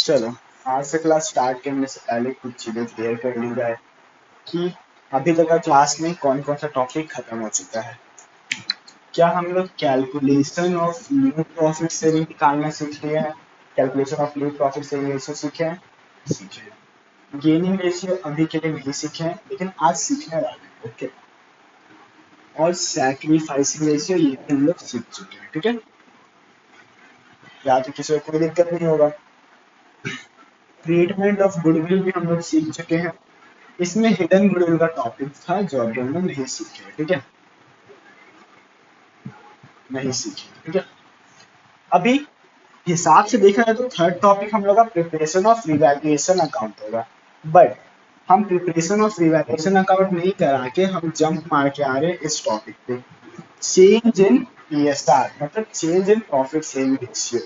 चलो, आज से क्लास स्टार्ट करने से पहले कुछ चीजें क्लियर कर ली जाए कि अभी तक का क्लास में कौन कौन सा टॉपिक खत्म हो चुका है। क्या हम लोग calculation of new profit sharing निकालना सीख लिए हैं? Calculation of new profit sharing ratio सीखे हैं? सीखे हैं। गेनिंग रेशियो अभी के लिए नहीं सीखे हैं, लेकिन आज सीखने वाले हैं। ओके। और सैक्रिफाइसिंग रेशियो ये भी हम लोग सीख चुके हैं। ठीक है, या तो किसी को कोई दिक्कत नहीं होगा। ट्रीटमेंट ऑफ गुडविल भी हम लोग सीख चुके हैं। इसमें हिडन गुडविल का टॉपिक था जो अभी हम लोग नहीं सीखे। ठीक है, नहीं सीखे। ठीक है, अभी हिसाब से देखा जाए तो थर्ड टॉपिक हम लोग का प्रिपरेशन ऑफ रिवैल्यूएशन अकाउंट होगा। बट हम प्रिपरेशन ऑफ रिवैल्यूएशन अकाउंट नहीं करा के हम जंप मार के आ रहे हैं इस टॉपिक पे, चेंज इन पीएसआर, मतलब change in profit sharing ratio.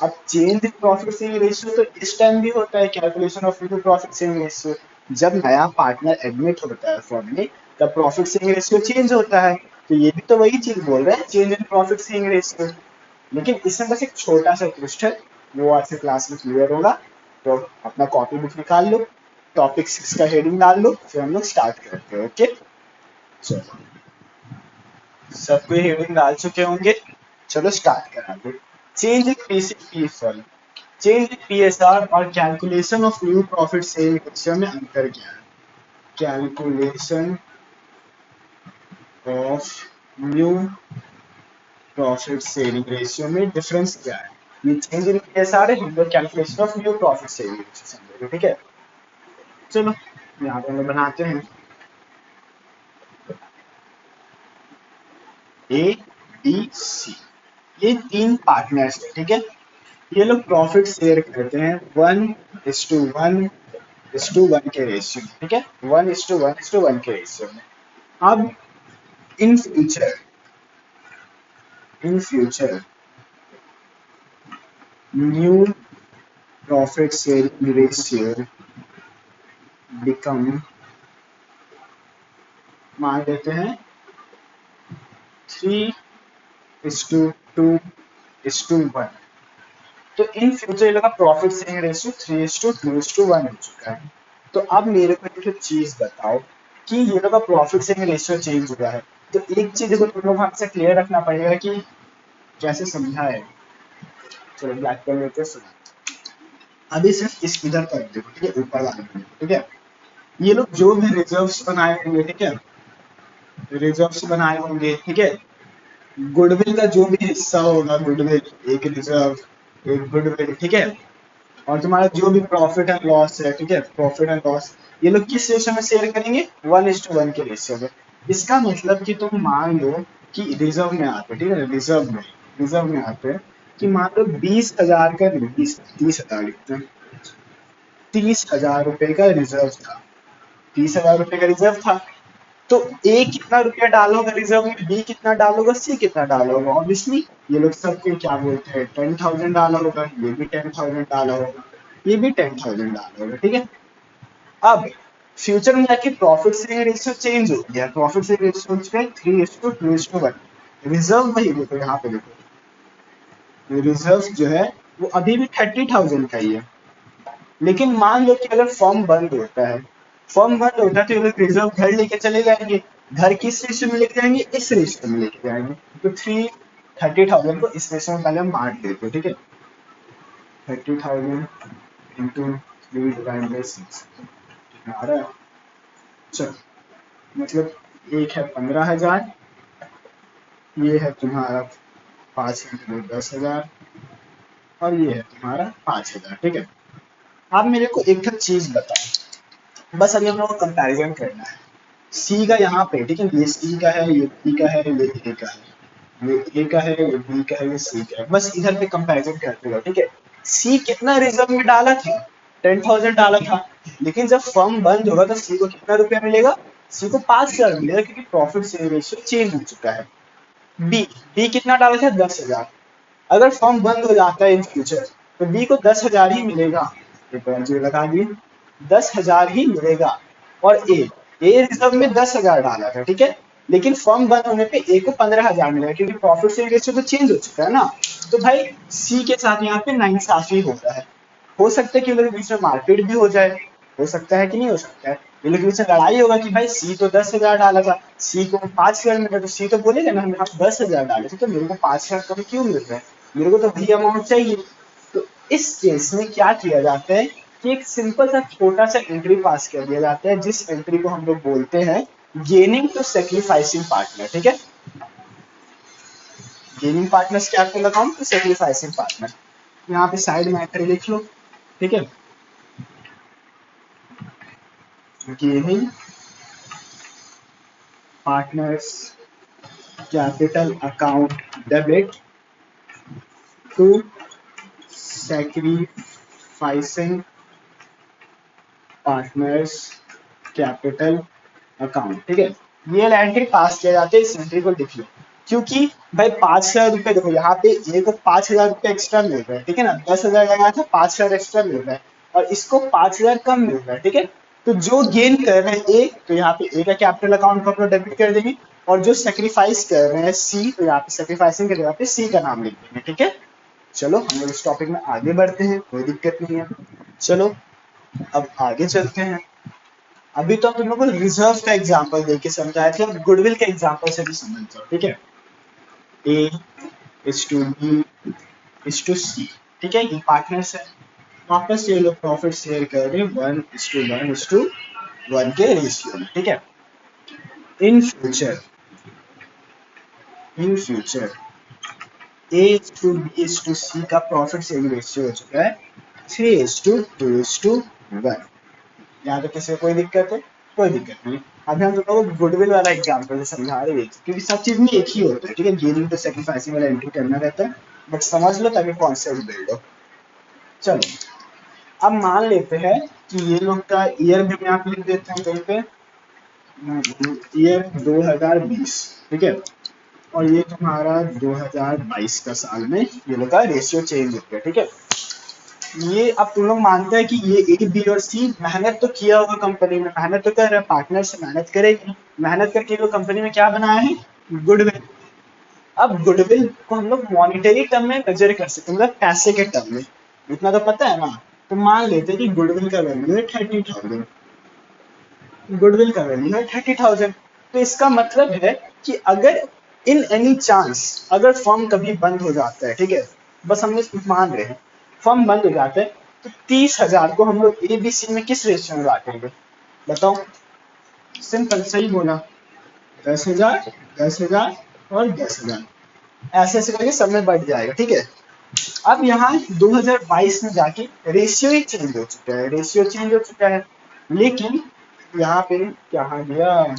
अब change in profit sharing ratio तो इस टाइम भी होता है calculation of new profit sharing ratio. जब नया पार्टनर एडमिट होता है फर्म में तब प्रॉफिट शेयरिंग रेशियो चेंज होता है। तो ये भी तो वही चीज बोल रहे हैं, change in profit sharing ratio. लेकिन इसमें बस एक छोटा सा ट्विस्ट है, वो आज से क्लास में क्लियर होगा। तो अपना कॉपी बुक निकाल लो, टॉपिक 6 का हेडिंग डाल लो, फिर हम लोग स्टार्ट करते हैं। ओके, चलो सबको हेडिंग डाल चुके होंगे, चलो स्टार्ट करा दो। Change in PCP, sorry, change in PSR और calculation of new profit sharing ratio में अंतर क्या है? Calculation of new profit sharing ratio में डिफरेंस क्या है? ये चेंज इन पीएसआर है, हम लोग calculation of new profit sharing ratio समझेंगे। ठीक है, चलो यहाँ पे हम लोग बनाते हैं ए बी सी, ये तीन पार्टनर्स है। ठीक है, ये लोग प्रॉफिट शेयर करते हैं 1:1:1 के रेशियो। ठीक है, 1:1:1 के रेशियो में। अब इन future, in future new profit sharing ratio become, मान लेते हैं 3:2:1। तो इन फ्यूचर ये लोग का प्रॉफिट शेयरिंग रेशियो 3:2:1 हो चुका है। तो अब मेरे को एक चीज बताओ कि ये लोग का प्रॉफिट शेयरिंग रेशियो चेंज हुआ है, तो एक चीज को तुम लोग हमसे क्लियर रखना पड़ेगा कि कैसे समझा है। चलो ब्लैक पेन लेते हैं, सुना। अभी सिर्फ इस इधर तक देखो, ठीक है, ऊपर वाले में। ठीक है, ये लोग जो भी रिजर्व्स बनाए होंगे, ठीक है, रिजर्व्स बनाए होंगे, ठीक है, गुडविल का जो भी हिस्सा होगा, गुडविल एक रिजर्व, एक गुडविल, ठीक है, और तुम्हारा जो भी प्रॉफिट एंड लॉस है, ठीक है, प्रॉफिट एंड लॉस, ये लोग किस रेशियो में शेयर करेंगे? 1:1 के रेशियो में। इसका मतलब कि तुम मान लो कि रिजर्व में आते, ठीक है, रिजर्व में आते कि मान लो 20,000 का, 30,000 लिखते हैं, 30,000 रुपए का रिजर्व था, 30,000 रुपए का रिजर्व था। तो ए कितना रुपया डाला होगा रिजर्व में, बी कितना डाला होगा, सी कितना डाला होगा? ऑब्वियसली ये लोग सबको क्या बोलते हैं, 10,000 डाला होगा, ये भी 10,000 डाला होगा, ये भी 10,000 डाला होगा। ठीक है, अब फ्यूचर में जाके प्रॉफिट शेयरिंग रेशियो चेंज हो गया, प्रॉफिट शेयरिंग रेशियो हो चुका है 3:2:1। रिजर्व वही देखो, यहाँ पे देखो, रिजर्व जो है वो अभी भी 30,000 का ही है। लेकिन मान लो कि अगर फॉर्म बंद होता है, फॉर्म बंद होता है तो ये लोग रिजर्व घर लेके चले जाएंगे। घर किस रेशियो में लेके जाएंगे? इस रेशियो में लेके जाएंगे। तो 30,000 को इस रेशियो में पहले हम बांट देते हैं। ठीक है, 30,000 इंटू 3/6 आ रहा है। चलो, मतलब एक है 15,000, ये है तुम्हारा 5 × 10,000, और ये है तुम्हारा 5,000। ठीक है, आप मेरे को एक चीज बताओ, बस अभी हम लोग को कंपैरिजन करना है। सी का यहाँ पे, ठीक है, ये सी का है, ये बी का है, ये ए का है, ये ए का है, ये बी का है, ये सी का है, बस इधर पे कंपैरिजन करते रहो। ठीक है, सी कितना रिजर्व में डाला था? 10,000 डाला था। लेकिन जब फर्म बंद होगा तो सी को कितना रुपया मिलेगा? सी को 5,000 मिलेगा, क्योंकि प्रॉफिट शेयरिंग रेशियो चेंज हो चुका है। बी, बी कितना डाला था? 10,000। अगर फर्म बंद हो जाता है इन फ्यूचर तो बी को 10,000 ही मिलेगा, ये लगा दिए, 10,000 ही मिलेगा। और ए रिजर्व में 10,000 डाला था, ठीक है, लेकिन फर्म बंद होने पे ए को 15,000 मिलेगा, क्योंकि प्रॉफिट शेयरिंग रेशियो तो चेंज हो चुका है ना। तो भाई सी के साथ यहाँ पे नाइंसाफी होता है। हो सकता है कि ये लोग के बीच में मारपीट भी हो जाए, हो सकता है कि नहीं हो सकता है, ये लोग के बीच में लड़ाई होगा कि भाई सी तो 10,000 डाला था, सी को 5,000 मिला, तो सी तो बोलेगा ना हम 10,000 डाले थे तो मेरे को 5,000 कम क्यों मिल रहा है, मेरे को तो वही अमाउंट चाहिए। तो इस केस में क्या किया जाता है कि एक सिंपल सा छोटा सा एंट्री पास कर दिया जाता है, जिस एंट्री को हम लोग बोलते हैं गेनिंग टू सेक्रीफाइसिंग पार्टनर। ठीक है, गेनिंग पार्टनर्स क्या आपको लगाऊं तो सेक्रीफाइसिंग पार्टनर, यहाँ पे साइड में एंट्री लिख लो। ठीक है, gaining partners capital account debit to sacrificing partners capital account. ठीक है, ये एंट्री पास किया जाता है, इस एंट्री को लिख लो, क्योंकि भाई 5,000 रुपए देखो यहाँ पे ए को 5,000 रुपए एक्स्ट्रा मिल रहा है। ठीक है ना, 10,000 लगाया था, 5,000 एक्स्ट्रा मिल रहा है और इसको 5,000 कम मिल रहा है। ठीक है, तो जो गेन कर रहे हैं ए, तो यहाँ पे ए का कैपिटल अकाउंट को अपना डेबिट कर देंगे, और जो सेक्रीफाइस कर रहे हैं सी, तो यहाँ पे सेक्रीफाइसिंग के जगह पे सी का नाम लिख देंगे। ठीक है, चलो हम लोग इस टॉपिक में आगे बढ़ते हैं, कोई दिक्कत नहीं है। चलो अब आगे चलते हैं। अभी तो तुम लोग को रिजर्व का एग्जांपल देके समझाया था, अब गुडविल के एग्जांपल से भी समझ जाओ। ठीक है, A is to B is to C. ठीक है, ये पार्टनर्स है, वापस ये लोग प्रॉफिट शेयर कर रहे हैं 1:1:1 के रेशियो में। ठीक है, in future in future A is to B is to C का प्रॉफिट शेयरिंग रेशियो हो चुका है 3:2:1। यहाँ पे किसी को कोई दिक्कत है? कोई दिक्कत नहीं। अभी हम तुम लोग गुडविल वाला एग्जांपल से समझा रहे हैं, क्योंकि सब चीज में एक ही होता है। ठीक है, गेनिंग तो सेक्रीफाइसिंग वाला एंट्री करना रहता है, बट समझ लो ताकि कॉन्सेप्ट बिल्ड हो। चलो अब मान लेते हैं कि ये लोग का ईयर भी मैं आप लिख देते हैं कहीं पे, ईयर 2020। ठीक है, और ये तुम्हारा 2022 का साल में ये लोग का रेशियो चेंज हो गया। ठीक है, ये अब तुम लोग मानते हैं कि ये ए बी और सी मेहनत तो किया होगा कंपनी में, मेहनत तो कर रहे हैं, पार्टनर से मेहनत करेगी, मेहनत करके लोग कंपनी में क्या बनाया है, गुडविल। अब गुडविल को हम लोग मॉनिटरी टर्म में मेजर कर सकते हैं, मतलब पैसे के टर्म में, इतना तो पता है ना। तो मान लेते हैं कि गुडविल का वैल्यू है 30,000, गुडविल का वैल्यू है 30,000। तो इसका मतलब है कि अगर इन एनी चांस अगर फर्म कभी बंद हो जाता है, ठीक है, बस हम मान रहे हैं फर्म बंद हो जाता है, तो 30,000 को हम लोग ए बी सी में किस रेशियो में बांटेंगे बताओ? सिंपल, सही बोला, 10,000, 10,000 और 10,000, ऐसे ऐसे करके सब में बढ़ जाएगा। ठीक है, अब यहाँ 2022 में जाके रेशियो ही चेंज हो चुका है, रेशियो चेंज हो चुका है, लेकिन यहाँ पे क्या गया,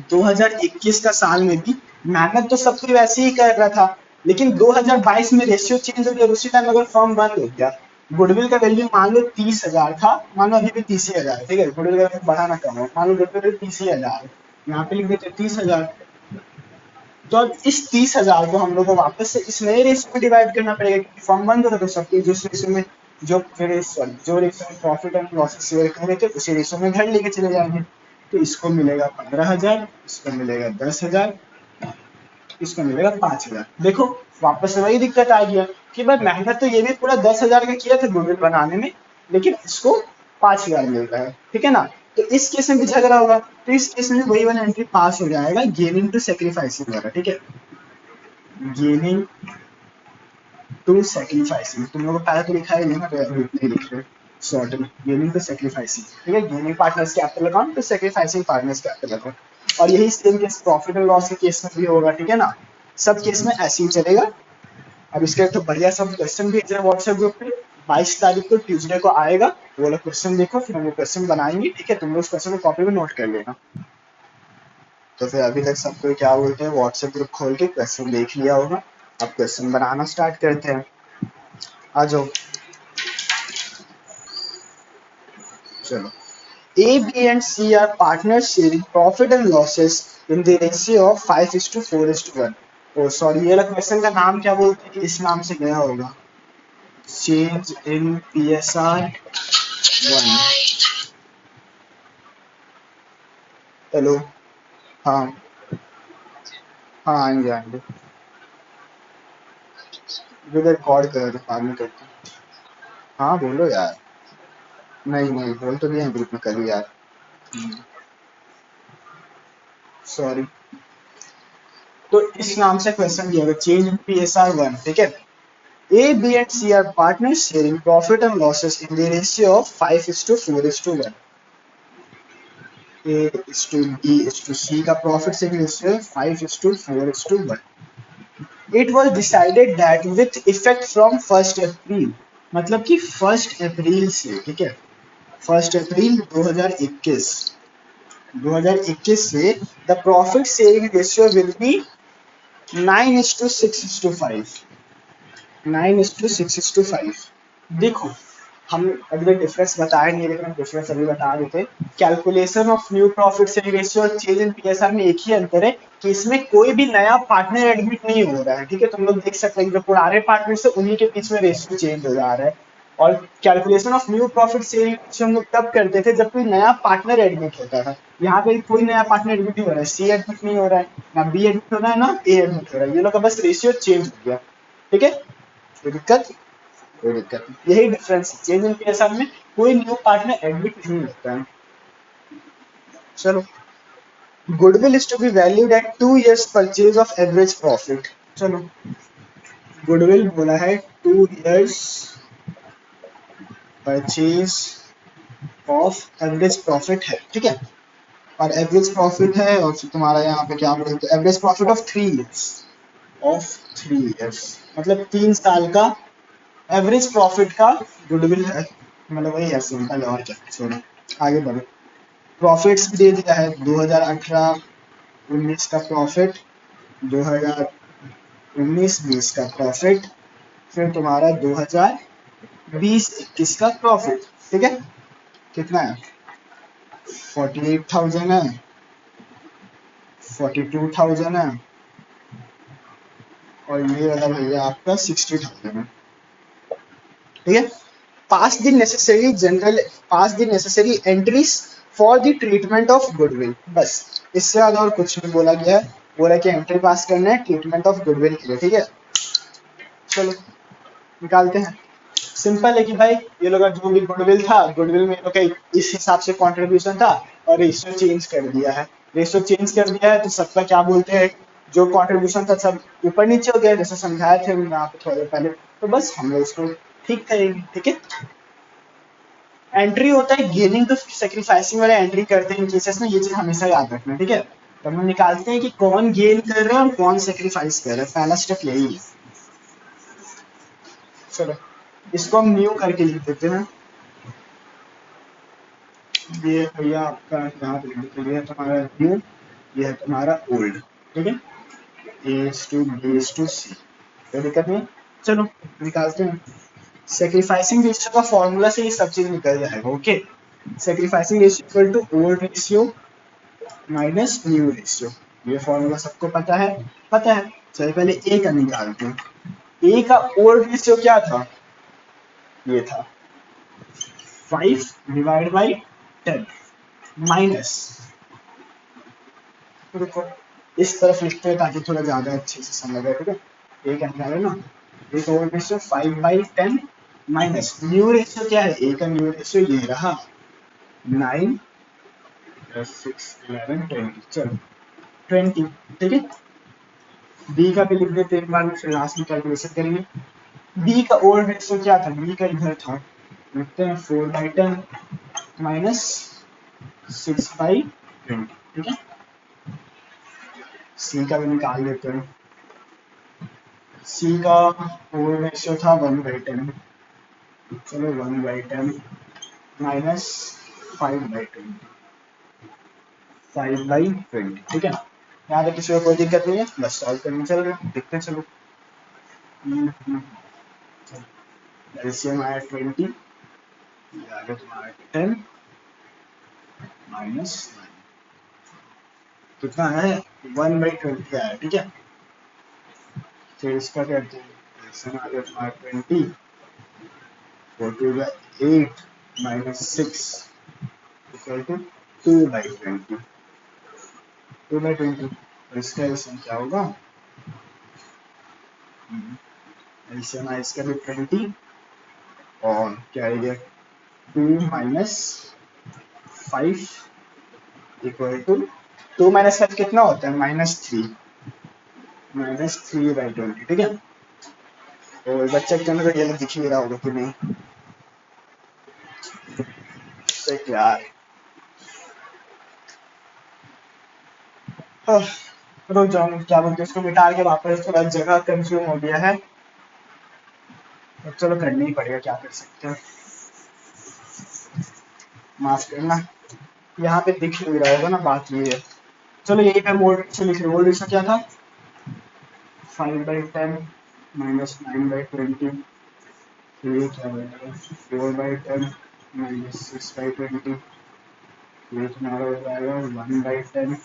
2021 का साल में भी मेहनत तो सब कोई वैसे ही कर रहा था, लेकिन 2022 में रेशियो चेंज हो गया, उसी टाइम अगर फर्म बंद हो गया, गुडविल का वैल्यू मान लो 30,000 था, मान लो अभी भी 30,000 है। ठीक है, गुडविल का वैल्यू बढ़ा ना कम हो, मान लो गुडविल 30,000 है, यहाँ पे लिख देते 30,000। तो अब इस 30,000 को हम लोग को वापस से इस नए रेशियो में डिवाइड करना पड़ेगा, क्योंकि फर्म बंद हो रहा था, सबके जिस रेशियो में जो फिर सॉरी जो रेशियो में प्रॉफिट एंड लॉस शेयर कर रहे थे उसी रेशियो में घर लेके चले जाएंगे। तो इसको मिलेगा 15,000, इसको मिलेगा 10,000, इसको मिलेगा 5,000। देखो वापस से वही दिक्कत आ गया कि भाई मेहनत तो ये भी पूरा 10,000 का किया था गुडविल बनाने में, लेकिन इसको 5,000 मिल रहा है। ठीक है ना, तो इस केस में भी झगड़ा होगा, तो इस केस में वही वाला एंट्री पास हो जाएगा, गेनिंग टू सेक्रीफाइसिंग वाला। ठीक है, गेनिंग टू सेक्रीफाइसिंग, तुम लोगों को पहले तो लिखा ही नहीं ना, तो नहीं लिख रहे शॉर्ट में, गेनिंग टू सेक्रीफाइसिंग। ठीक है, gaining partners capital account to sacrificing partners capital account, और यही same case profit and loss के केस में भी होगा। ठीक है ना, सब केस में ऐसे ही चलेगा। अब इसके तो बढ़िया सब क्वेश्चन भेज रहे हैं व्हाट्सएप ग्रुप पे, 22 तारीख को ट्यूसडे को आएगा, वो लोग क्वेश्चन देखो, फिर हम लोग क्वेश्चन बनाएंगे। ठीक है, तुम लोग उस क्वेश्चन को कॉपी में नोट कर लेना। तो फिर अभी तक सबको क्या बोलते हैं, व्हाट्सएप ग्रुप खोल के क्वेश्चन देख लिया होगा, अब क्वेश्चन बनाना स्टार्ट करते हैं, आ जाओ। चलो, A, B and C are partners sharing profit and losses in the ratio of 5:4:1। Oh sorry, ये वाला क्वेश्चन का नाम क्या बोलते हैं कि इस नाम से गया होगा, चेंज इन PSR 1। हेलो, हाँ हाँ आएंगे आएंगे, रिकॉर्ड कर बाद में करते हैं। हाँ बोलो यार। नहीं नहीं बोल तो दिया ग्रुप में कल यार। सॉरी। तो इस नाम से क्वेश्चन दिया गया, चेंज इन PSR 1, ठीक है। A, B and C are partners sharing profit and losses in the ratio of 5:4:1. A is to B is to C का profit sharing ratio है 5:4:1. It was decided that with effect from 1 अप्रैल, मतलब कि 1 अप्रैल से, ठीक है, 1 अप्रैल 2021 से the profit sharing ratio will be 9:6:5। 9:6:5। देखो, हम अभी तक डिफरेंस बताया नहीं है, लेकिन हम डिफरेंस अभी बता देते। Calculation of new profit sharing ratio और चेंज इन PSR में एक ही अंतर है कि इसमें कोई भी नया पार्टनर एडमिट नहीं हो रहा है, ठीक है। तुम लोग देख सकते हैं जो पुराने पार्टनर से उन्हीं के बीच में रेशियो चेंज हो जा रहा है। और calculation of new profit sharing ratio हम लोग तब करते थे जब कोई नया पार्टनर एडमिट होता था। यहाँ पे कोई नया पार्टनर एडमिट नहीं हो रहा है, सी एडमिट नहीं हो रहा है, ना बी एडमिट हो रहा है, ना ए एडमिट हो रहा है। ये लोग का बस रेशियो चेंज हो गया, ठीक है। कोई दिक्कत? कोई दिक्कत नहीं। यही डिफरेंस है, चेंज इन PSR में कोई न्यू पार्टनर एडमिट नहीं होता है। चलो, goodwill is to be valued at 2 years purchase of average profit. चलो, गुडविल बोला है 2 years purchase of average profit है, ठीक है। और एवरेज प्रॉफिट है, और फिर तुम्हारा यहाँ पे क्या बोलते हैं, average profit of 3 years, of 3 years, मतलब 3 साल का एवरेज प्रॉफिट का गुडविल है। मतलब वही है सिंपल, और क्या। छोड़ो, आगे बढ़ो। प्रॉफिट्स भी दे दिया है, 2018-19 का प्रॉफिट, 2019-20 का प्रॉफिट, फिर तुम्हारा 2020-21 का प्रॉफिट, ठीक है। कितना है? 48,000 है, 42,000 है, और ये वाला भैया आपका 60,000 है, ठीक है। Pass the necessary entries for the treatment of goodwill, बस। इससे ज्यादा और कुछ नहीं बोला गया है। बोला कि एंट्री पास करना है ट्रीटमेंट ऑफ गुडविल के लिए, ठीक है। चलो, निकालते हैं। सिंपल है कि भाई ये लोग का जो भी गुडविल था, गुडविल में ये लोग का इस हिसाब से कंट्रीब्यूशन था, और रेशियो चेंज कर दिया है। रेशियो चेंज कर दिया है तो सबका क्या बोलते हैं, जो कंट्रीब्यूशन था सब ऊपर नीचे हो गया, जैसे समझाए थे यहाँ पे थोड़ी देर पहले। तो बस हम लोग इसको ठीक करेंगे, ठीक है। एंट्री होता है गेनिंग, तो सेक्रीफाइसिंग वाला एंट्री करते हैं इन केसेस में, ये चीज हमेशा याद रखना, ठीक है। तो हम निकालते हैं कि कौन गेन कर रहा है और कौन सेक्रीफाइस कर रहा है, पहला स्टेप यही है। चलो, इसको हम न्यू करके लिख देते हैं। ये भैया आपका यहाँ पे लिख देते हैं, ये है तुम्हारा न्यू, ये है तुम्हारा ओल्ड, ठीक है। A/B/C, कोई दिक्कत नहीं। चलो, निकालते हैं। सेक्रीफाइसिंग रेशियो का फॉर्मूला से ये सब चीज निकल जाएगा, okay. Sacrificing ratio equal to old ratio minus new ratio. ये फॉर्मूला सबको पता है? पता है। चलिए पहले ए का निकालते हैं। ए का ओल्ड रेशियो क्या था? ये था 5/10 माइनस, रुको इस तरफ लिखते हैं ताकि थोड़ा ज्यादा अच्छे से समझ आए, ठीक है। ए का निकाले ना, ए का old ratio 5/10 minus new ratio क्या है, ए का न्यू रेशियो ये रहा 9 + 6 11 20, चलो 20, ठीक है। बी का भी लिख देते एक बार में, फिर लास्ट में कैलकुलेशन करेंगे। बी का ओल्ड रेशियो क्या था, बी का इधर था, लिखते हैं 4/10 माइनस 6/20, ठीक है। सी का भी निकाल लेते हैं। सी का ओल्ड रेशियो था 1/10, चलो 1/10 माइनस 5/20, 5/20, ठीक है। यहाँ तक किसी को कोई दिक्कत नहीं है, बस सॉल्व करने चल रहे हैं, देखते चलो। एलसीएम आया 20, ये आ गया तुम्हारा 10 माइनस 9, कितना है 1/20 आया, ठीक है। फिर इसका करते हैं, एलसीएम आ गया तुम्हारा 20, 4×8 माइनस 6 इक्वल टू 2/20, 2/20। और इसका एलसीएम क्या होगा, एलसीएम आया इसका भी 20 और क्या है ये 2 माइनस 5 इक्वल टू 2 माइनस 5 कितना होता है -3 ठीक है। और बच्चे के अंदर ये दिख ही रहा होगा कि नहीं तो यार रुक जाओ क्या बोलते हैं इसको मिटा के वापस थोड़ा जगह कंज्यूम हो गया है तो चलो करना ही पड़ेगा क्या कर सकते हैं माफ करना यहाँ पे दिख नहीं रहा होगा ना बात ये है चलो यही पे मोड से लिख रहे मोड रेशो क्या था 5/10 -9/20 ये क्या बनेगा 4/10 -6/20 ये तुम्हारा हो जाएगा 1/10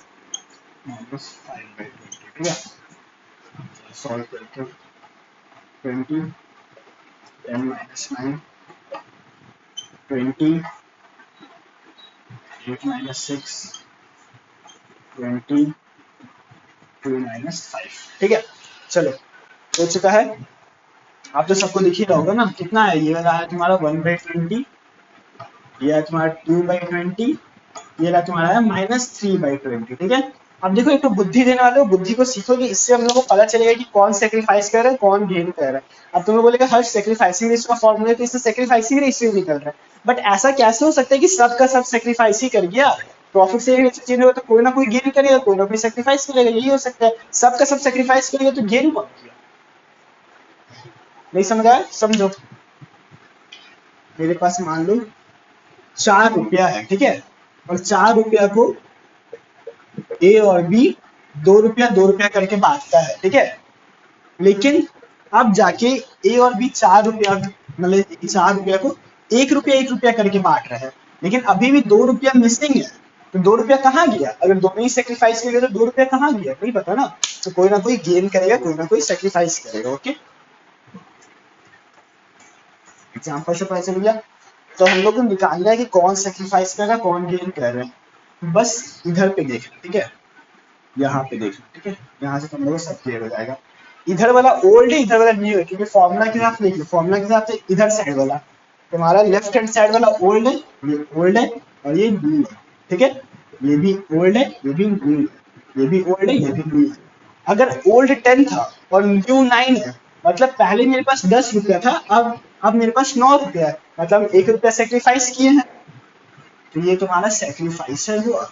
-5/20 ठीक है सॉल्व करके 20 10 -9 20 8 -6 20 2 -5 ठीक है चलो हो चुका है आप तो सबको दिख ही रहा होगा ना कितना है ये वाला है तुम्हारा 1/20 ये है तुम्हारा 2/20 ये रहा तुम्हारा है -3/20 ठीक है अब देखो एक तो बुद्धि देने वाले हो बुद्धि को सीखोगे इससे हम लोग को पता चलेगा कि कौन सेक्रीफाइस कर रहा है कौन गेन कर रहा है अब तुम लोग बोलेगा हर सेक्रीफाइसिंग रेशियो का फॉर्मूला है तो इससे सेक्रीफाइसिंग रेशियो निकल रहा है बट ऐसा कैसे हो सकता है कि सब का सब सेक्रीफाइस ही कर गया प्रॉफिट से चेंज होगा तो कोई ना कोई गेन करेगा कोई ना कोई सेक्रीफाइस करेगा यही हो सकता है सब का सब सेक्रीफाइस करेगा तो गेन कौन किया नहीं समझ आया समझो मेरे पास मान लो 4 रुपया है ठीक है और 4 रुपया को ए और बी 2 रुपया करके बांटता है ठीक है लेकिन अब जाके ए और बी 4 रुपया मतलब 4 रुपया को 1 रुपया करके बांट रहे हैं लेकिन अभी भी 2 रुपया मिसिंग है तो 2 रुपया कहाँ गया अगर दोनों ही सेक्रीफाइस करेगा तो 2 रुपया कहाँ गया नहीं पता ना तो कोई ना कोई गेन करेगा कोई ना कोई सेक्रीफाइस करेगा ओके एग्जाम्पल से पता चल गया तो हम लोग को निकालना है कि कौन सेक्रीफाइस करेगा कौन गेन कर रहे हैं बस इधर पे देखना ठीक है यहाँ पे देखना ठीक है यहाँ से तुम लोग सब क्लियर हो जाएगा इधर वाला ओल्ड है इधर वाला न्यू है क्योंकि फॉर्मूला के हिसाब से देखिए फॉर्मूला के हिसाब से इधर साइड वाला तुम्हारा लेफ्ट हैंड साइड वाला ओल्ड है ये ओल्ड है और ये न्यू है ठीक है ये भी ओल्ड है ये भी न्यू है ये भी ओल्ड है ये भी न्यू है अगर ओल्ड 10 था और न्यू 9 है मतलब पहले मेरे पास 10 रुपया था अब मेरे पास 9 रुपया है मतलब 1 रुपया सेक्रीफाइस किए हैं तो ये तुम्हारा सेक्रीफाइस हुआ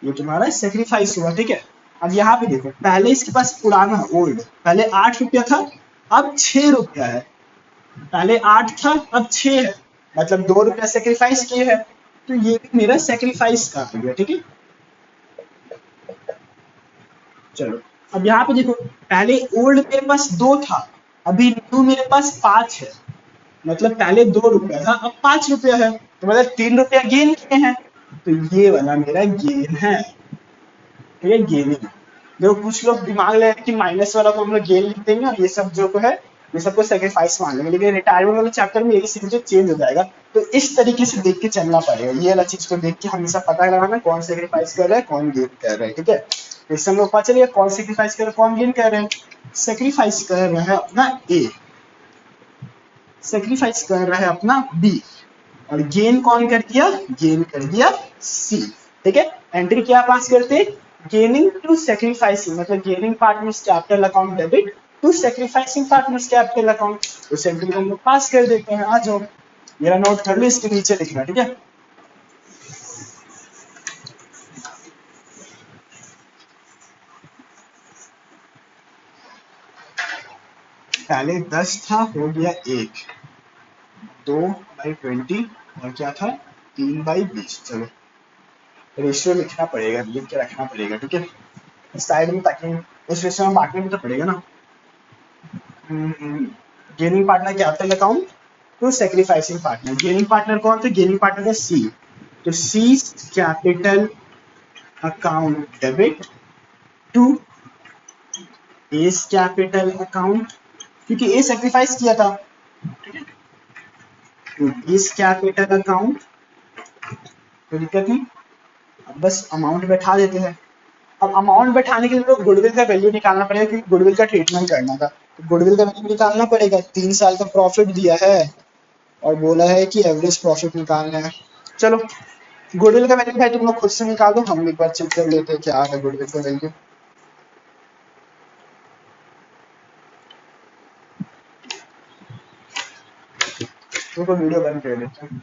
ये तुम्हारा सेक्रीफाइस हुआ ठीक है अब यहाँ पे देखो पहले इसके पास पुराना ओल्ड पहले 8 रुपया था अब 6 रुपया है पहले 8 था अब 6 है मतलब 2 रुपया सेक्रीफाइस किए हैं तो ये भी मेरा सेक्रीफाइस का हो गया ठीक है चलो अब यहाँ पे देखो पहले ओल्ड मेरे पास 2 था अभी न्यू मेरे पास 5 है मतलब पहले 2 रुपया था अब 5 रुपया है तो मतलब 3 रुपया गेन किए हैं तो ये वाला मेरा गेन है तो ये गेनिंग देखो कुछ लोग दिमाग ले कि माइनस वाला को हम लोग गेन लिख देंगे और ये सब जो है ये सबको सेक्रीफाइस मान लेंगे लेकिन रिटायरमेंट वाले चैप्टर में यही सीधे चेंज हो जाएगा तो इस तरीके से देख के चलना पड़ेगा ये वाला चीज को देख के हमेशा पता लगाना कौन सेक्रीफाइस कर रहा है कौन गेन कर रहा है ठीक है इससे हम लोग पता चलिए कौन सेक्रीफाइस कर रहा है कौन गेन कर रहे हैं सेक्रीफाइस कर रहा है अपना ए सेक्रीफाइस कर रहा है अपना बी और गेन कौन कर दिया गेन कर दिया सी ठीक है एंट्री क्या पास करते गेनिंग टू सेक्रीफाइसिंग मतलब gaining partners capital account debit to sacrificing partners capital account उस एंट्री को हम लोग पास कर देते हैं आ जाओ मेरा नोट कर लो इसके नीचे लिखना ठीक है पहले 10 था हो गया 1 2/20 और क्या था 3/20 चलो रेशियो लिखना पड़ेगा लिख के रखना पड़ेगा ठीक है साइड में ताकि इस रेशियो में बांटने में तो पड़ेगा ना gaining partner capital account to sacrificing partner gaining partner कौन थे गेनिंग पार्टनर है सी तो C capital account debit to S capital account क्योंकि ए सेक्रीफाइस किया था ठीक है तो एस कैपिटल अकाउंट तो दिक्कत नहीं अब बस अमाउंट बैठा देते हैं अब अमाउंट बैठाने के लिए तो गुडविल का वैल्यू निकालना पड़ेगा क्योंकि गुडविल का ट्रीटमेंट करना था तो गुडविल का वैल्यू निकालना पड़ेगा 3 साल का प्रॉफिट दिया है और बोला है कि एवरेज प्रॉफिट निकालना है। चलो गुडविल का वैल्यू भाई तुम लोग खुद से निकाल दो, हम एक बार चेक कर लेते हैं क्या है गुडविल का वैल्यू। तो वीडियो बंद कर देते हैं।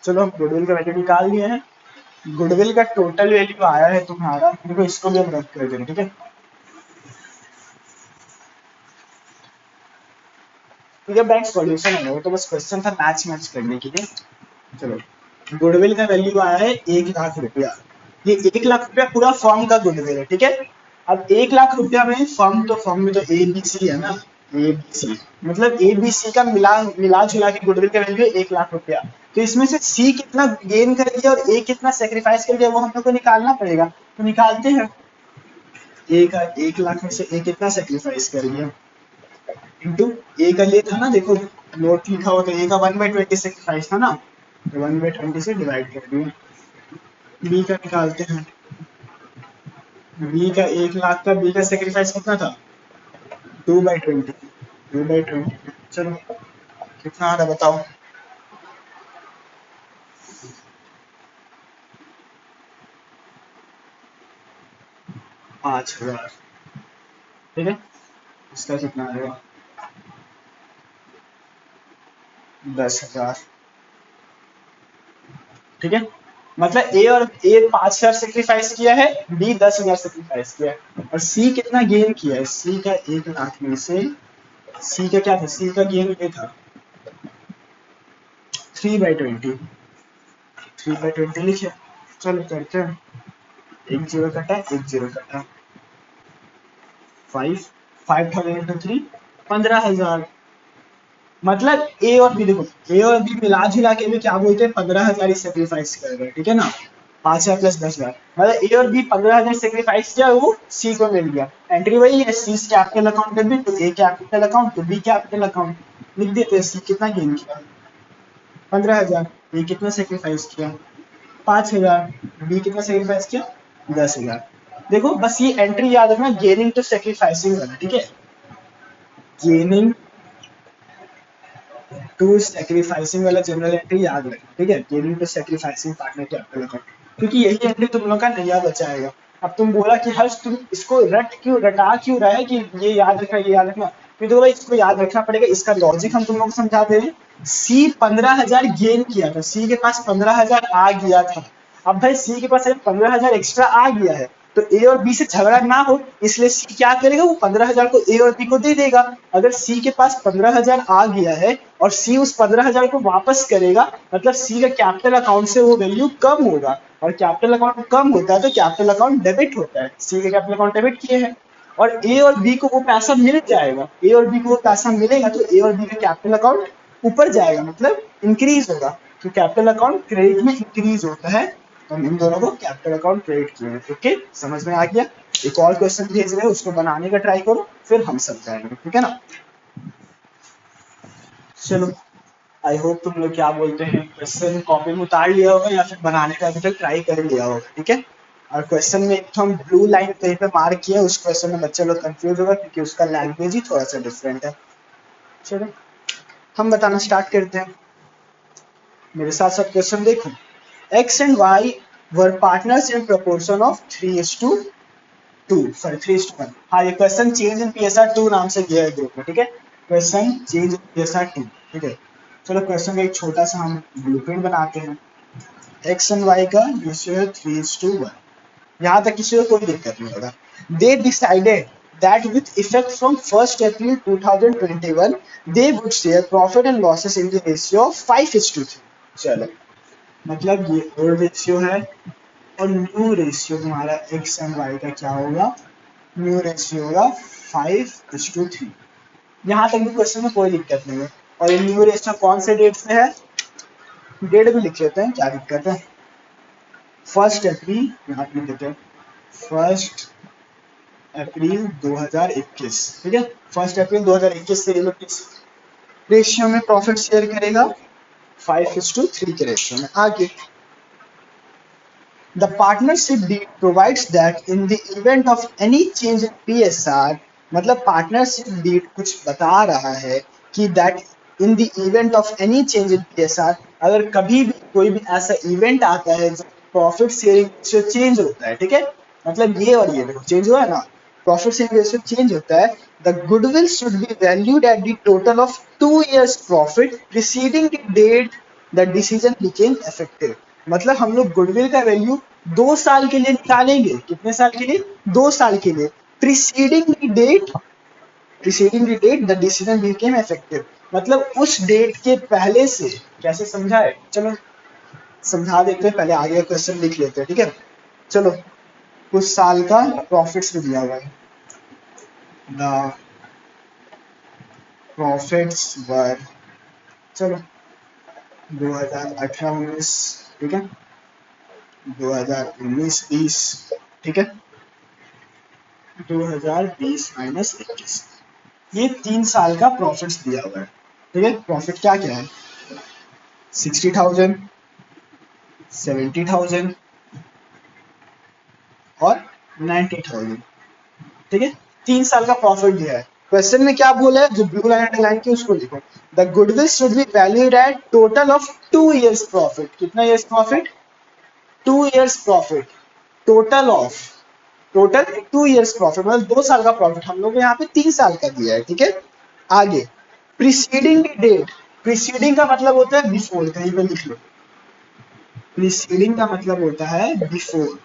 चलो हम गुडविल का वैल्यू निकाल लिए हैं। गुडविल का टोटल वैल्यू आया है तुम्हारा, देखो इसको भी हम रख कर दें, ठीक है। ठीक है बैंक सॉल्यूशन है वो तो बस क्वेश्चन था मैच करने के लिए। चलो गुडविल का वैल्यू आया है 1 लाख रुपया। ये 1 लाख रुपया पूरा फर्म का गुडविल है, ठीक है। अब 1 लाख रुपया में फर्म, तो फर्म में तो ए बी सी है ना, ए बी सी मतलब ए बी सी का मिला मिला जुला के गुडविल का वैल्यू है 1 लाख रुपया। तो इसमें से सी कितना गेन कर दिया और ए कितना सेक्रीफाइस कर दिया वो हम लोग को निकालना पड़ेगा, तो निकालते हैं। ए का 1 लाख में से ए कितना सेक्रीफाइस कर दिया इंटू ए का ये था ना, देखो नोट लिखा हुआ तो ए का 1/20 सेक्रीफाइस था ना, तो 1/20 से डिवाइड कर दिया। बी का निकालते हैं। बी का 1 लाख का बी का सेक्रीफाइस कितना था 2/20। 2/20 चलो कितना आ रहा बताओ। 5,000, ठीक है। इसका कितना आएगा 10,000, ठीक है। मतलब ए और ए 5,000 सेक्रीफाइस किया है, बी 10,000 सेक्रीफाइस किया है, और सी कितना गेन किया है, सी का 1 लाख में से सी का क्या था, सी का गेन ये था 3/20। 3/20 लिखे। चलो करते हैं, एक जीरो कटा एक जीरो कटा, 5,000 × 3 15,000। मतलब ए और बी, देखो ए और बी मिला जुला के भी क्या बोलते हैं 15,000 ही सेक्रीफाइस कर रहे हैं, ठीक है ना। 5,000 + 10,000 मतलब ए और बी 15,000 सेक्रीफाइस किया, वो सी को मिल गया। एंट्री वही है, सी कैपिटल अकाउंट में भी, तो ए कैपिटल अकाउंट तो बी कैपिटल अकाउंट लिख देते हैं। सी कितना गेन किया 15,000, ए कितना सेक्रीफाइस किया 5,000, बी कितना सेक्रीफाइस किया 10,000। देखो बस ये एंट्री याद रखना, गेनिंग टू सेक्रीफाइसिंग वाला, ठीक है। गेनिंग टू सेक्रीफाइसिंग वाला जनरल एंट्री याद रखना, ठीक है। Gaining to sacrificing partner capital account, क्योंकि यही एंट्री तुम लोग का नया बचाएगा। अब तुम बोला कि हर्ष तुम इसको रटा क्यों रहा है कि ये याद रखना ये याद रखना, क्योंकि तो भाई इसको याद रखना पड़ेगा। इसका लॉजिक हम तुम लोग को समझा दे रहे हैं। सी 15,000 गेन किया था, सी के पास 15,000 आ गया था। अब भाई सी के पास 15,000 एक्स्ट्रा आ गया है, तो ए और बी से झगड़ा ना हो इसलिए सी क्या करेगा, वो 15,000 को ए और बी को दे देगा। अगर सी के पास 15,000 आ गया है और सी उस 15,000 को वापस करेगा, मतलब सी का कैपिटल अकाउंट से वो वैल्यू कम होगा, और कैपिटल अकाउंट कम होता है तो कैपिटल अकाउंट डेबिट होता है। सी का कैपिटल अकाउंट डेबिट किए हैं और ए और बी को वो पैसा मिल जाएगा, ए और बी को वो पैसा मिलेगा तो ए और बी का कैपिटल अकाउंट ऊपर जाएगा, मतलब इंक्रीज होगा। तो कैपिटल अकाउंट क्रेडिट में इंक्रीज होता है, तो हम इन दोनों को कैपिटल अकाउंट क्रेडिट किए हैं। ओके समझ में आ गया। एक और क्वेश्चन भेज रहे हैं, उसको बनाने का ट्राई करो फिर हम समझाएंगे, ठीक है ना। चलो आई होप तुम लोग क्या बोलते हैं क्वेश्चन कॉपी में उतार लिया होगा या फिर बनाने का अभी तक ट्राई कर लिया होगा, ठीक है। और क्वेश्चन में एक तो हम ब्लू लाइन कहीं पे मार्क किया, उस क्वेश्चन में बच्चे लोग कंफ्यूज होगा क्योंकि उसका लैंग्वेज ही थोड़ा सा डिफरेंट है। चलो हम बताना स्टार्ट करते हैं, मेरे साथ साथ क्वेश्चन देखो। x and y were partners in proportion of 3:2, sorry 3:1। हाँ ये क्वेश्चन चेंज इन PSR2 नाम से दिया है ग्रुप में, ठीक है। क्वेश्चन चेंज इन PSR2, ठीक है। चलो क्वेश्चन का एक छोटा सा हम ब्लूप्रिंट बनाते हैं। x and y का रेशियो है 3:1, यहाँ तक किसी को कोई दिक्कत नहीं होगा। They decided that with effect from 1st April 2021 they would share profit and losses in the ratio of 5:3। चलो मतलब ये ओल्ड रेशियो है और न्यू रेशियो तुम्हारा एक्स एंड वाई का क्या होगा, न्यू रेशियो होगा 5:3। यहाँ तक भी क्वेश्चन में कोई दिक्कत नहीं है। और ये न्यू रेशियो कौन से डेट से है, डेट भी लिख लेते हैं क्या दिक्कत है। 1 अप्रैल यहाँ पे लिख देते हैं 1 अप्रैल 2021, ठीक है। 1 अप्रैल 2021 से ये लोग किस रेशियो में प्रॉफिट शेयर करेगा 5:3 के रेशियो में। आगे The partnership deed provides that in the event of any change in PSR, मतलब पार्टनरशिप डीड कुछ बता रहा है कि that in the event of any change in PSR, अगर कभी भी कोई भी ऐसा इवेंट आता है जो प्रॉफिट शेयरिंग रेशियो चेंज होता है, ठीक है, मतलब ये और ये देखो चेंज हुआ है ना, प्रॉफिट शेयरिंग रेशियो चेंज होता है, the goodwill should be valued at the total of 2 years profit preceding the date the decision became effective. मतलब हम लोग गुडविल का वैल्यू 2 साल के लिए निकालेंगे, कितने साल के लिए, 2 साल के लिए, preceding the date, preceding the date the decision became effective, मतलब उस डेट के पहले से। कैसे समझा है, चलो समझा देते हैं, पहले आगे का क्वेश्चन लिख लेते हैं, ठीक है। चलो कुछ साल का प्रॉफिट्स भी दिया हुआ है, द प्रॉफिट्स वर, चलो 2018-19, ठीक है, 2019-20, ठीक है, 2020-21, ये 3 साल का प्रॉफिट्स दिया हुआ है, ठीक है। प्रॉफिट क्या क्या है, 60,000, 70,000 और 90,000, ठीक है। 3 साल का प्रॉफिट दिया है। क्वेश्चन में क्या बोला है, जो ब्लू लाइन अंडरलाइन की उसको लिखो, the goodwill should be valued eight total of 2 years profit, कितना years profit, 2 years profit, total of, total 2 years profit, मतलब 2 साल का प्रॉफिट, हम लोग यहाँ पे 3 साल का दिया है, ठीक है। आगे प्रीसीडिंग डेट, प्रीसीडिंग का मतलब होता है बिफोर, कहीं पे लिख लो, प्रीसीडिंग का मतलब होता है बिफोर,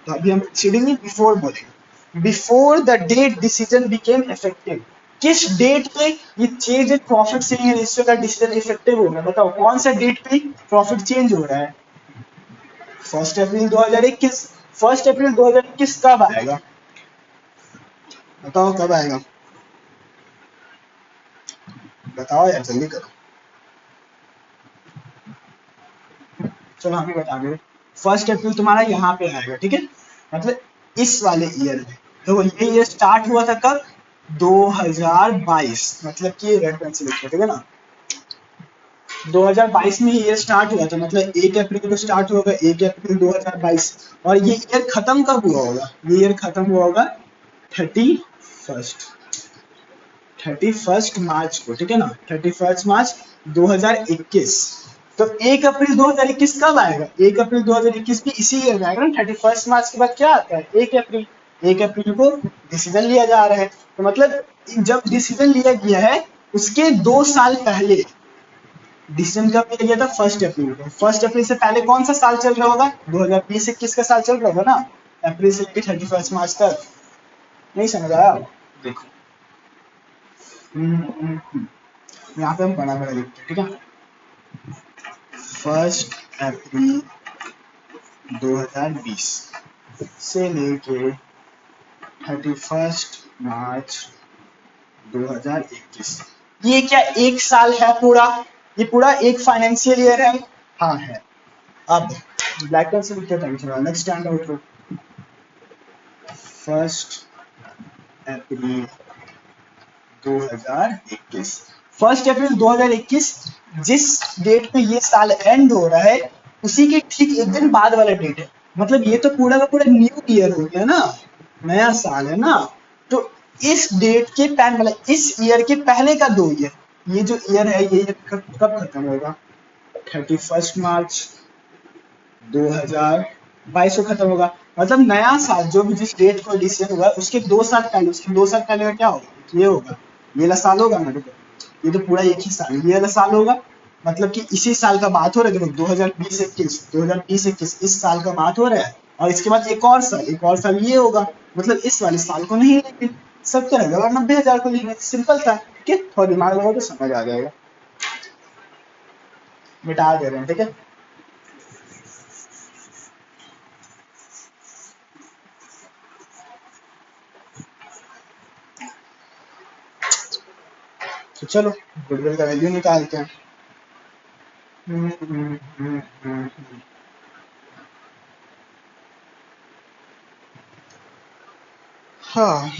तो अभी हम प्रीसीडिंग नहीं बिफोर बोलेंगे, before the date decision became effective, किस डेट पे ये change in profit sharing ratio का डिसीजन इफेक्टिव होगा, बताओ कौन सा डेट पे प्रॉफिट चेंज हो रहा है, 1 अप्रैल 2021, 1 अप्रैल 2021 कब आएगा, बताओ कब आएगा, बताओ यार जल्दी करो, चलो हम ही बता दे, 1 अप्रैल तुम्हारा यहाँ पे आएगा, ठीक है, मतलब इस वाले ईयर में। तो ये ईयर स्टार्ट हुआ था कब, 2022, मतलब कि रेड पेन से लिखो, ठीक है ना, 2022 में ये स्टार्ट हुआ था, मतलब 1 अप्रैल को स्टार्ट होगा, 1 अप्रैल 2022, और ये ईयर खत्म कब हुआ होगा, ये ईयर खत्म हुआ होगा 31 मार्च को, ठीक है ना, 31 मार्च 2021। तो 1 अप्रैल 2021 कब आएगा, 1 अप्रैल 2021 भी इसी ईयर में आएगा ना, 31 मार्च के बाद क्या आता है, 1 अप्रैल, 1 अप्रैल को डिसीजन लिया जा रहा है, तो मतलब जब डिसीजन लिया गया है उसके 2 साल पहले, डिसीजन कब लिया गया था, 1 अप्रैल को, 1 अप्रैल से पहले कौन सा साल चल रहा होगा, 2020-21 का साल चल रहा होगा ना, अप्रैल से लेकर 31 मार्च तक, नहीं समझ आया, देखो यहाँ पे हम बड़ा बड़ा लिखते हैं, ठीक है, 1 अप्रैल 2020 से लेके 31 मार्च 2021, ये क्या एक साल है पूरा, ये पूरा एक फाइनेंशियल ईयर है, हाँ है। अब ब्लैक पेन से लिखते हैं, थोड़ा नेक्स्ट स्टैंड आउट, 1 अप्रैल 2021, 1 अप्रैल 2021 जिस डेट पे ये साल एंड हो रहा है उसी के ठीक एक दिन बाद वाला डेट है, मतलब ये तो पूरा का पूरा न्यू ईयर हो गया ना, नया साल है ना, तो इस डेट के पहले, मतलब इस ईयर के पहले का 2 ईयर, ये जो ईयर है ये कब खत्म होगा, 31 मार्च 2022 को खत्म होगा, मतलब नया साल जो भी जिस डेट को डिसीजन हुआ उसके 2 साल पहले, उसके 2 साल पहले का क्या होगा, ये होगा, ये वाला साल होगा ना, देखो ये तो पूरा एक ही साल, ये वाला साल होगा, मतलब कि इसी साल का बात हो रहा है, देखो 2020-21 इस साल का बात हो रहा है, और इसके बाद एक और साल ये होगा, मतलब इस वाले साल को नहीं लेंगे, 70,000 और 90,000 को लेंगे, सिंपल था, ठीक है, थोड़ा दिमाग लगाओ तो समझ आ जाएगा, मिटा दे रहे हैं, ठीक है। तो चलो गुडविल का वैल्यू निकालते हैं, हाँ,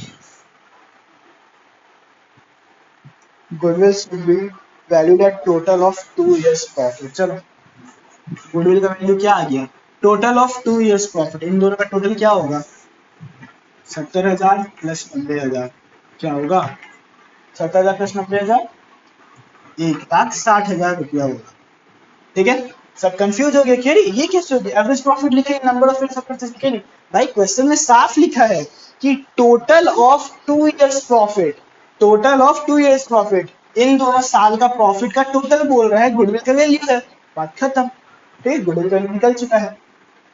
goodwill should be valued eight total of 2 years profit, चलो गुडविल का वैल्यू क्या आ गया, टोटल ऑफ 2 years प्रॉफिट, इन दोनों का टोटल क्या होगा, 70,000 प्लस 90,000, क्या होगा, 70,000 प्लस 90,000, 1,60,000 होगा। ठीक है, सब कंफ्यूज हो गए कि अरे ये कैसे हो गया, एवरेज प्रॉफिट लिखा है, नंबर ऑफ परचेज लिखे नहीं। भाई क्वेश्चन में साफ लिखा है कि total of 2 years profit, total of 2 years profit, इन दोनों साल का प्रॉफिट का टोटल बोल रहा है, गुडविल का वैल्यू है, बात खत्म। ठीक, गुडविल का निकल चुका है।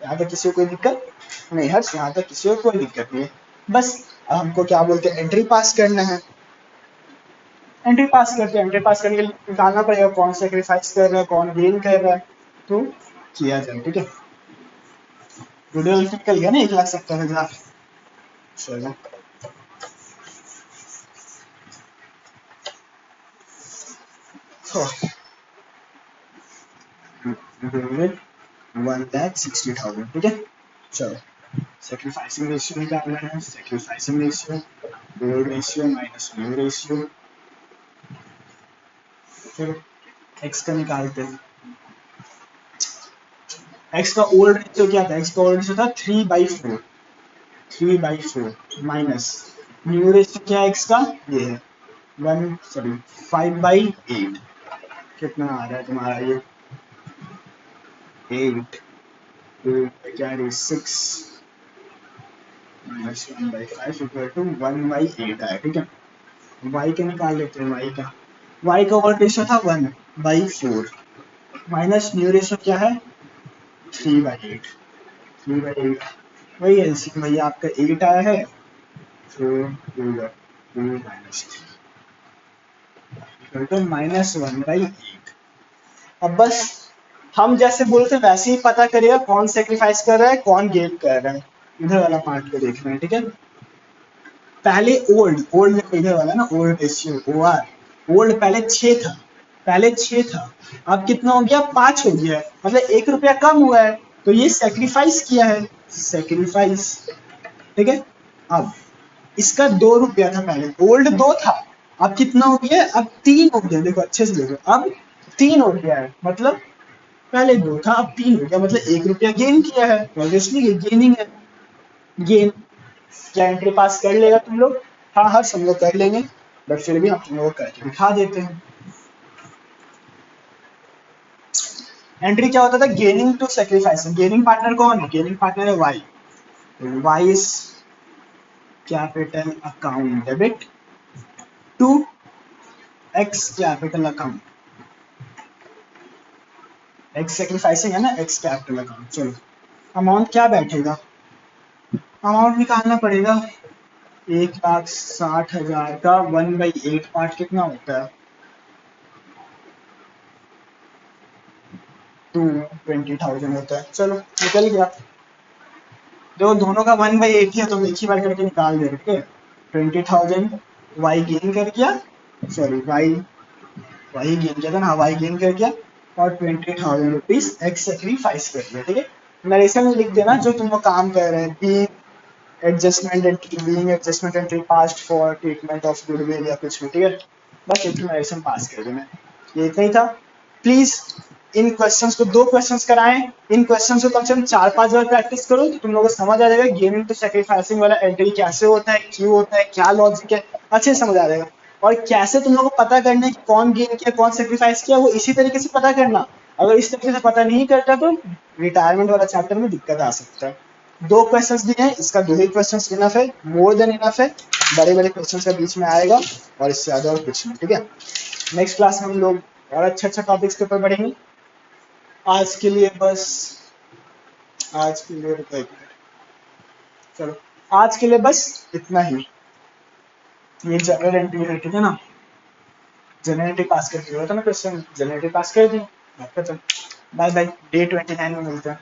यहाँ तक किसी को कोई दिक्कत नहीं हर्ष, यहाँ तक किसी को कोई दिक्कत नहीं है। बस अब हमको क्या बोलते हैं, एंट्री पास करना है। एंट्री पास करके, एंट्री पास करके निकालना पड़ेगा कौन सेक्रीफाइस कर रहा है, कौन गेन कर रहा है, तो किया जाए। ठीक है, वीडियो निकल गया ना 1,70,000। चलो गुडविल 1,60,000। ठीक है, चलो सेक्रीफाइसिंग रेशियो निकालना है। Sacrificing ratio old ratio minus new ratio. चलो एक्स का निकालते हैं। एक्स का ओल्ड रेशियो क्या था, एक्स का ओल्ड रेशियो था 3/4, 3/4 माइनस न्यू रेशियो क्या है एक्स का, ये है 5/8। कितना आ रहा है तुम्हारा ये 8, क्या है 6 माइनस 1/5 इक्वल टू 1/8 आया। ठीक है, y का निकाल लेते हैं। y का ओल्ड रेशियो था 1/4 माइनस न्यू रेशियो क्या है 3/8, 3/8 वही एलसीएम भैया आपका 8 आया है, तो -1/8। अब बस हम जैसे बोलते हैं वैसे ही पता करिएगा कौन सेक्रीफाइस कर रहा है, कौन गेन कर रहा है। इधर वाला पार्ट को देखना है। ठीक है, पहले ओल्ड ओल्ड इधर वाला ना, ओल्ड रेशियो OR ओल्ड पहले 6 था, पहले 6 था, अब कितना हो गया 5 हो गया है, मतलब 1 रुपया कम हुआ है, तो ये सेक्रीफाइस किया है, सेक्रीफाइस। ठीक है, अब इसका 2 रुपया था पहले, ओल्ड 2 था, अब कितना हो गया, अब 3 हो गया। देखो अच्छे से देखो, अब 3 हो गया है, मतलब पहले 2 था अब 3 हो गया, मतलब 1 रुपया गेन किया है, ऑब्वियसली ये गेनिंग है। गेन क्या एंट्री पास कर लेगा तुम लोग, हाँ हर सब लोग कर लेंगे, बट फिर भी हम तुम लोग करके दिखा देते हैं। एंट्री क्या होता था, gaining to sacrifice. Gaining partner कौन है, गेनिंग पार्टनर है Y, Y's capital account debit to X capital account. X sacrificing है ना, एक्स कैपिटल अकाउंट। चलो अमाउंट क्या बैठेगा, अमाउंट निकालना पड़ेगा। 1,60,000 का 1/8 पार्ट कितना होता है, 220,000 होता है। चलो निकल गया, जो दोनों का 1/8 है तो एक ही बार करके निकाल दे। ठीक है, 20,000 वाई गेन कर गया, सॉरी वाई गेन किया था ना, वाई गेन कर गया, और 20,000 रुपीज एक्स सेक्रीफाइस कर दिया। ठीक है, नरेशन में लिख देना जो तुम लोग काम कर रहे हैं, be adjustment entry, being adjustment entry passed for treatment of goodwill या कुछ भी। ठीक है, बस एक नरेशन पास कर देना, ये इतना ही था। प्लीज इन क्वेश्चंस को, 2 क्वेश्चंस कराएं, इन क्वेश्चंस को कम से कम 4-5 बार प्रैक्टिस करो तो तुम लोगों को समझ आ जाएगा गेमिंग टू सेक्रीफाइसिंग वाला एंट्री कैसे होता है, क्यों होता है, क्या लॉजिक है, अच्छे से समझ आ जाएगा। और कैसे तुम लोगों को पता करना है कि कौन गेन किया कौन सेक्रीफाइस किया, वो इसी तरीके से पता करना। अगर इस तरीके से पता नहीं करता तो रिटायरमेंट वाला चैप्टर में दिक्कत आ सकता है। 2 क्वेश्चंस दिए हैं, इसका 2 ही क्वेश्चंस इनफ है, मोर देन इनफ है। बड़े बड़े क्वेश्चंस का बीच में आएगा और इससे ज्यादा और कुछ नहीं। ठीक है, नेक्स्ट क्लास में हम लोग और अच्छा टॉपिक्स के ऊपर बढ़ेंगे। आज के लिए बस, आज के लिए रुको एक मिनट, चलो आज के लिए बस इतना ही। ये जनरल एंट्री है, ठीक है ना, जनरल एंट्री पास कर दिया था ना क्वेश्चन, जनरल एंट्री पास कर दी। बाय बाय, डे 29 में मिलते हैं।